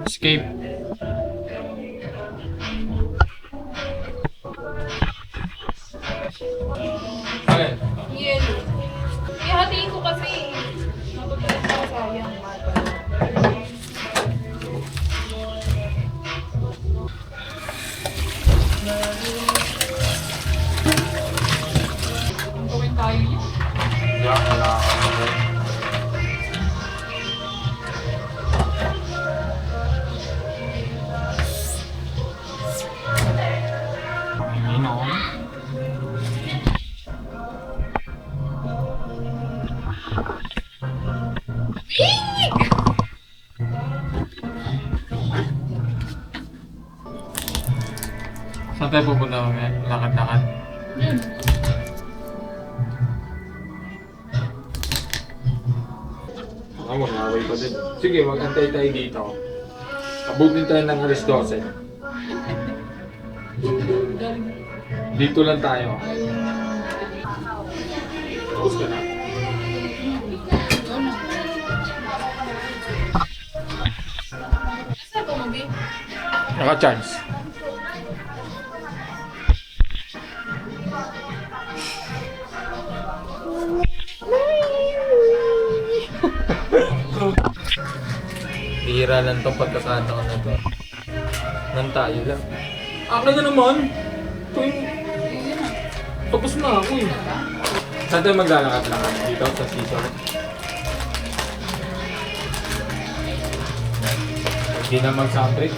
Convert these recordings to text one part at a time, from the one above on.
Escape. Alin? Yellow. Ihatiin ko kasi. Matutulis ako sayang. Ang gawin tayo niya. Diyan, wala ako. Inom. Saan tayo pupunta mamaya? Lakad-lakad. Ako, naway pa din. Sige, mag-antay tayo dito. Abutin tayo ng alas 12. Dito lang tayo. Tapos ka na. Saan ko mabi? Naka-charge. Bihira lang tong pagkakataon na to. Nang tayo lang. Akin na naman! Tapos na ako eh. Saan tayo maglalakad-lakad? Dito sa seashore. Hindi na mag-sound trip.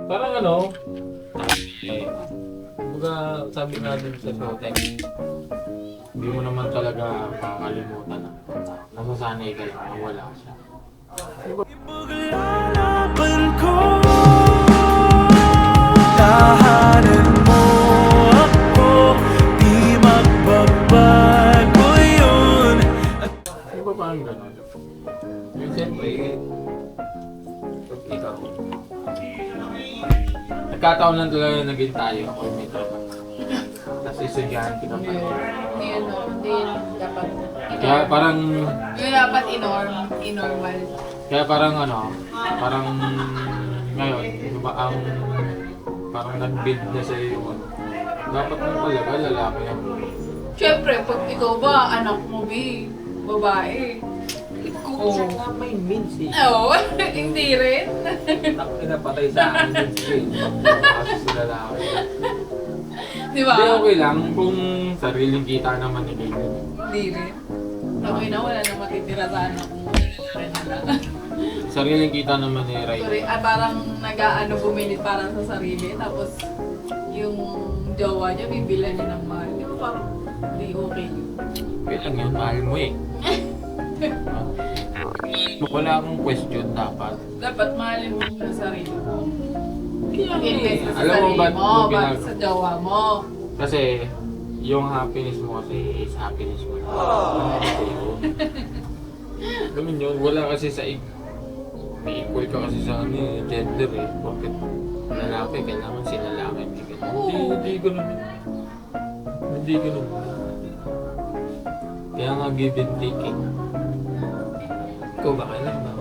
Parang ano, sabi nga dun sa Showtime, hindi mo naman talaga makakalimutan na nasasanay ka lang na wala siya. Ipaglalaban ko, tahanan mo ako, di magbabago yun. Ano ba parang gano'n? Yung siyempre, ikaw. Nagkataon lang talaga na naging tayo. Ako yung may trabaho. Tapos estudyante ka pa. Hindi dapat. Kaya parang, Yung dapat inormal. kaya parang ano, parang ngayon, ang parang nag-build na sa'yo yung ano. Dapat mo talaga lalaki ang Siyempre, pag ikaw ba, anak mo, babae. Oo, may means eh. Oo, hindi rin. Pinapatay sa akin yun siya. Kasi sila lalaki. Di ba? Hindi, okay lang kung sariling kita naman ni Kevin. Hindi rin. Okay na, wala nang matitira sa anak mo. Rin na lang. Sariling kita naman ni Ray. Sorry, parang nag-aano bumilit parang sa sarili. Tapos, yung jowa niya, bibilan niya ng mahal. Di ba parang hindi okay yun? Okay lang yun, mahal mo eh. Wala akong question dapat. Dapat mahalin mo yung sarili mo. Kaya Invest ka sa alam mo sarili ba't mo, mo ba't sa jowa mo. Kasi yung happiness mo kasi is happiness mo. Alam mo yun, wala kasi sa may equal ka kasi sa ano, gender eh. Bakit lalaki, kailangan si lalaki. Hindi ganun. Hindi ganun. Kaya nga give and take eh. Ikaw ba kailan ba?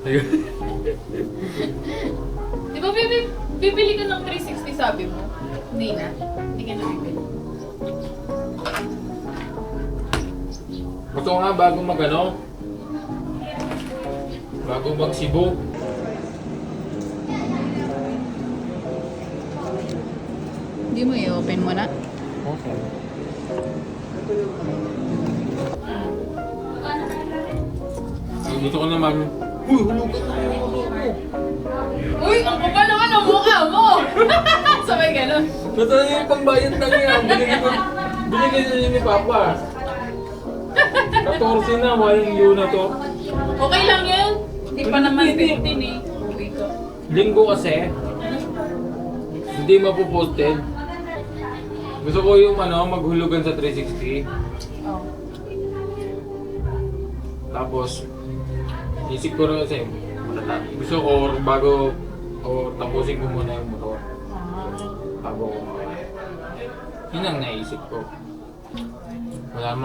Ayun. Di ba bibili ka ng 360 sabi mo? Hindi na. Hindi ka na bibili. Gusto ko nga bago mag-ano? Bago mag-Cebu. Hindi mo i-open mo na? Okay. Dito ko naman. Uy, hulugan na yung ano mo. Uy, ang kapal naman ang mukha mo! Sabay ganun. Natala yung pangbayad na niya. Binigay na niya ni Papa. 14 na, walang yun na to. Okay lang yan. Hindi pa naman Hindi. 15 eh. Uwi ko. Linggo kasi, hindi mapuposted. Gusto ko yung ano, maghulugan sa 360. Oh. Tapos, isip ko rin kasi, gusto ko or bago, o tapusin ko muna yung motor. Bago ko Yun ang naisip ko. Wala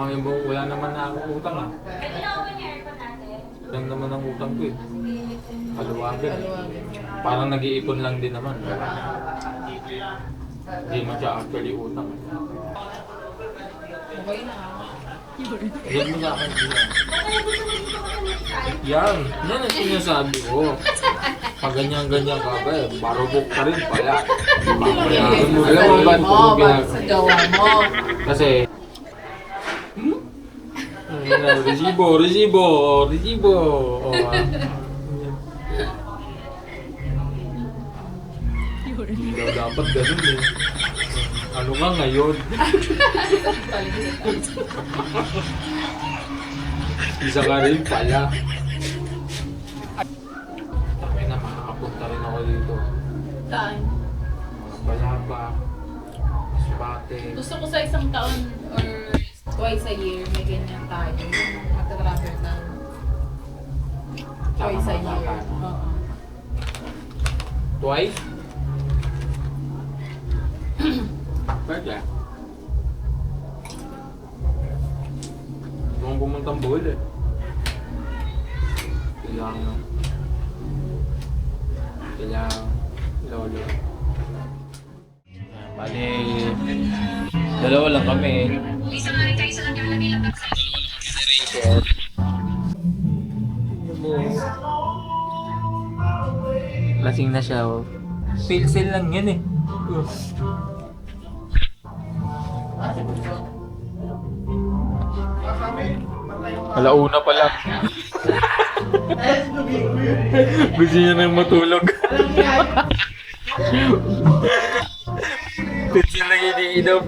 naman na akong utang ah. Lang naman ang utang ko eh. Kaluwagan. Parang nag-iipon lang din naman. Hindi mo siya actually utang. Okay na. Yan mo sa akin. Yan ang sinasabi ko. Pag ganyan-ganyan ka ba, barubok ka rin pala. Alam mo ba ito Sa jowa mo. Kasi, resibo. Oh, hindi daw dapat ganun eh. Ano nga ngayon? Isa ka rin pala. Taki na, makakapunta rin ako dito. Saan? Balaba, Masbate. Gusto ko sa isang taon or twice a year may ganyan tayo. Yung magta-travel tayo. Twice a year. Oo. Twice? Pwede. Huwag mong pumuntang Bohol eh. Kailangan. Lolo. Bali, dalawa lang kami. Rachel. Lasing na siya oh. Pilsil lang yan eh. Alauna pa lang. Gusto niya nang matulog. Pilsil lang iniinom.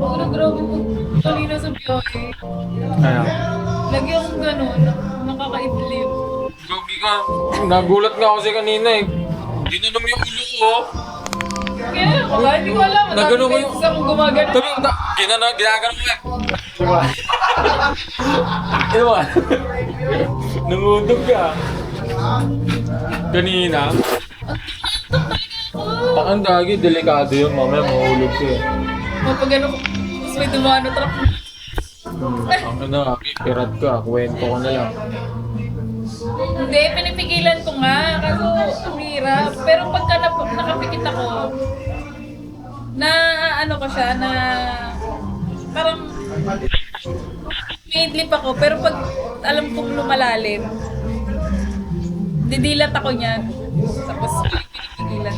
Oo, grabe po. Kanina sa biyahe. Ano? Lagi akong gano'n. Nakakaidlip. Gogi ka. Nagulat nga kasi kanina eh. Ginanom yung ulo ko. Kaya ako ba? Hindi ko alam. Nagano ko yung... Tapos akong gumagano. Sabi ko, ginagano ko yan. Ano ba? Nangudog ka. Kanina. Takang gagi, delikado yun. Mamaya mahulog ko eh. Mapag ano ko. Tapos may dumano truck. Ang ano, pirat ka. Kwento ko na lang. Hindi, pinipigilan ko nga. Kaso, ang hirap. Pero pagka nakapikit ako, na ano ko siya, na parang may idlip ako. Pero pag alam kong lumalalim, didilat ako niyan. Tapos pinipigilan.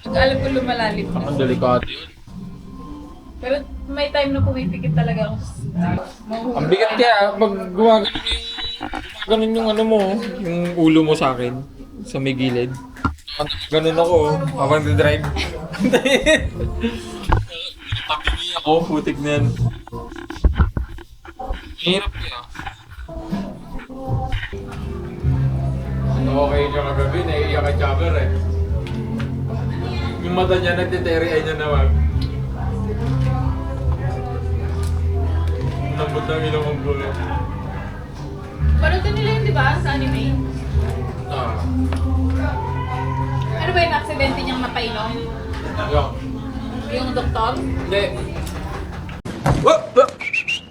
Pag alam kong lumalalim. Takang delikado yun. Pero may time na pumipikit talaga ako. Ang bigat kaya, pag gumaganon yung ano mo, yung ulo mo sa akin, sa may gilid. Ganun ako, habang drive. Tabingi ako, putik na yan. Hirap kaya. Okay siya kagabi, naiiyak ka chopper eh. Yung mata niya, nagtiteri-ay niya naman. Lambot ng ilong ang gulo. Parutin nila yun, di ba? Sa anime. Ah. Ano ba yung aksidente niyang napainom? Yung. Yung doktor? Hindi.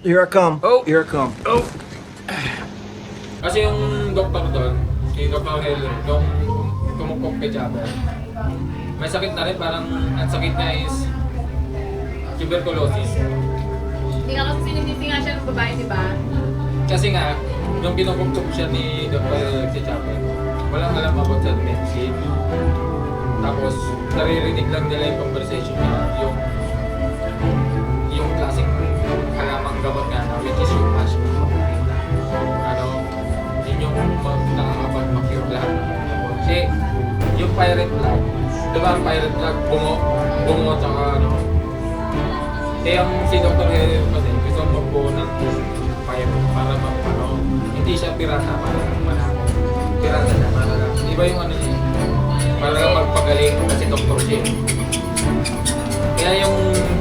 Here I come. Oh. Here I come. Kasi yung doktor doon, si Dr. Helen, yung kumukok kay Chopper, may sakit na rin, parang ang sakit niya is tuberculosis. Hindi ka kasi sinisisi nga siya ng babae, di ba? Kasi nga, yung kinukukok siya ni Dr. si Chopper, walang alam about sa medicine. Tapos, naririnig lang nila yung conversation niya, yung klaseng halamang gamot nga na, which is yung hash. Ano, yun yung nakakapag-cure lahat. Kasi, yung pirate flag, diba ang pirate flag, bungo, tsaka ano. Eh, ang si Dr. Helen kasi, gusto magbuo ng pirate para ano, hindi siya pirata para manako. Pirata na para lang. Iba yung ano niya, para magpagaling kasi doktor siya. Kaya yung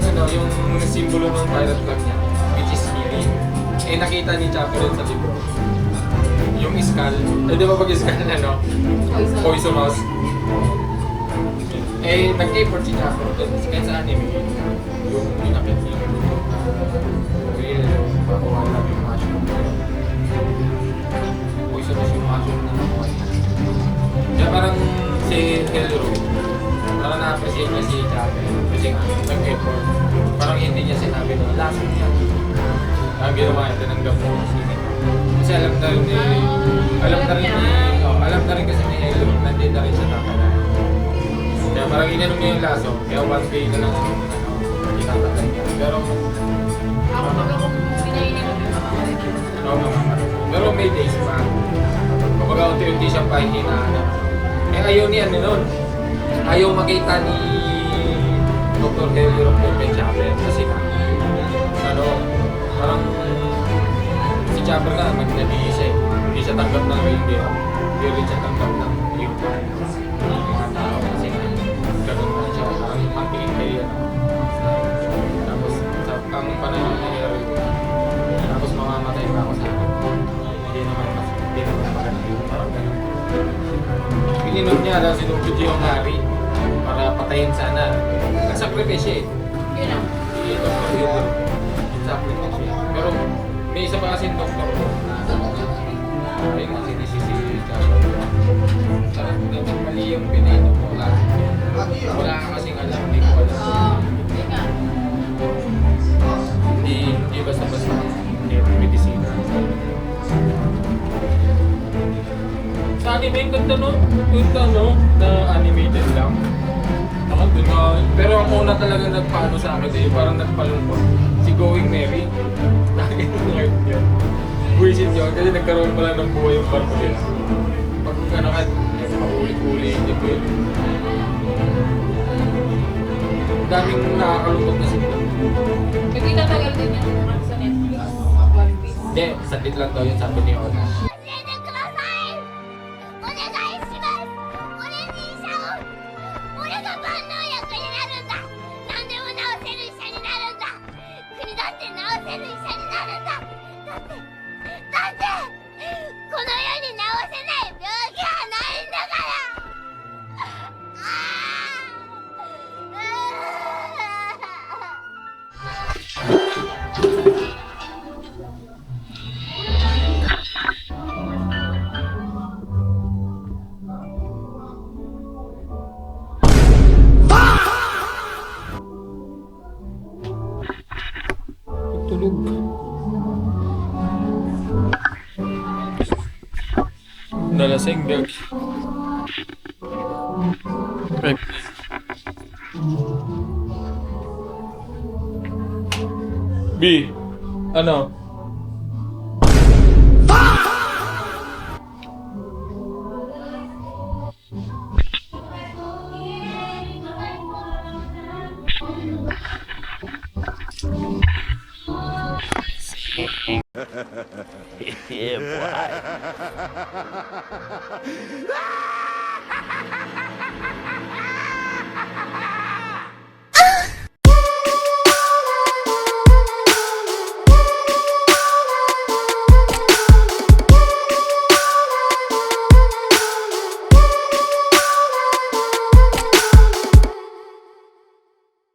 ano, yung simbolo ng pirate flag niya, which is healing, eh nakita ni Chopper sa libro. Yung skull, eh di ba pag skull ano? Poisonous. Eh, nag-effort si Jasper kasi kahit sa anime, yung pinakit niya. Real, makuha lang yung mushroom. Poisonous yung mushroom na nakuha niya. Kaya parang si Hellro, parang na-appreciate niya si Jasper kasi nga, nag-effort. Parang hindi niya sinabi na, last niya. Ang ginawa niya, tinanggap mo si kasi alam na rin alam na rin kasi ni Hellro, nandito na rin siya tatala. Kaya parang inanong niya yung laso, kaya one day na lang itatagay niya. Pero, Ako pag ako pinainin mo yung mga pero may days pa. Kapag unti-unti siyang pahinaan. Eh ayaw ni ano nun. Ayaw makita ni Dr. Hellro kay Chopper kasi na, ano, parang si Chopper na nag-nabili siya eh. Hindi siya tanggap ng reindeer. Hindi rin siya tanggap ng unicorn. Mga tao kasi nga, ganun na siya. Parang ang tingin kayo yan. Tapos, ang panahon ni Hellro, tapos mamamatay pa ako sa akin. Hindi naman maganda yun. Parang ganun. Pininom niya dahil sinubod yung hari para patayin sana. Nagsakrifice siya eh. Yun lang. Si Dr. Hellro. Nagsakrifice siya. Pero may isa pa kasing doktor ko. Ayun nga, sinisisi Jasper. Parang dapat mali yung pinainom mo lahat. Wala ka kasing alam, hindi ko alam. Yun nga. Hindi basta-basta hindi medisina. Sa anime, yung ganda no? Yung no? Na animated lang. Ako dun nga. Pero ang una talaga nagpaano sa akin eh, parang nagpalungkot. Si Going Merry. Nakit yung heart niya. Buwisit yun kasi nagkaroon pala ng buhay yung barko nila. Pag ano ka, paulit-uli, hindi ko yun. Ang daming nakakalungkot na sila. Pag itatagal din yan sa Netflix. One Piece. Hindi, saglit lang daw yun sabi ni Ona. 教えてくださいお願いしますオレンジ医者を俺が万能薬になるんだ何でも治せる医者になるんだ国だって治せる医者になるんだだってこの世に治せない病気はないんだからTulog. Nalasing, gag. Right. B, ano? Yeah, boy.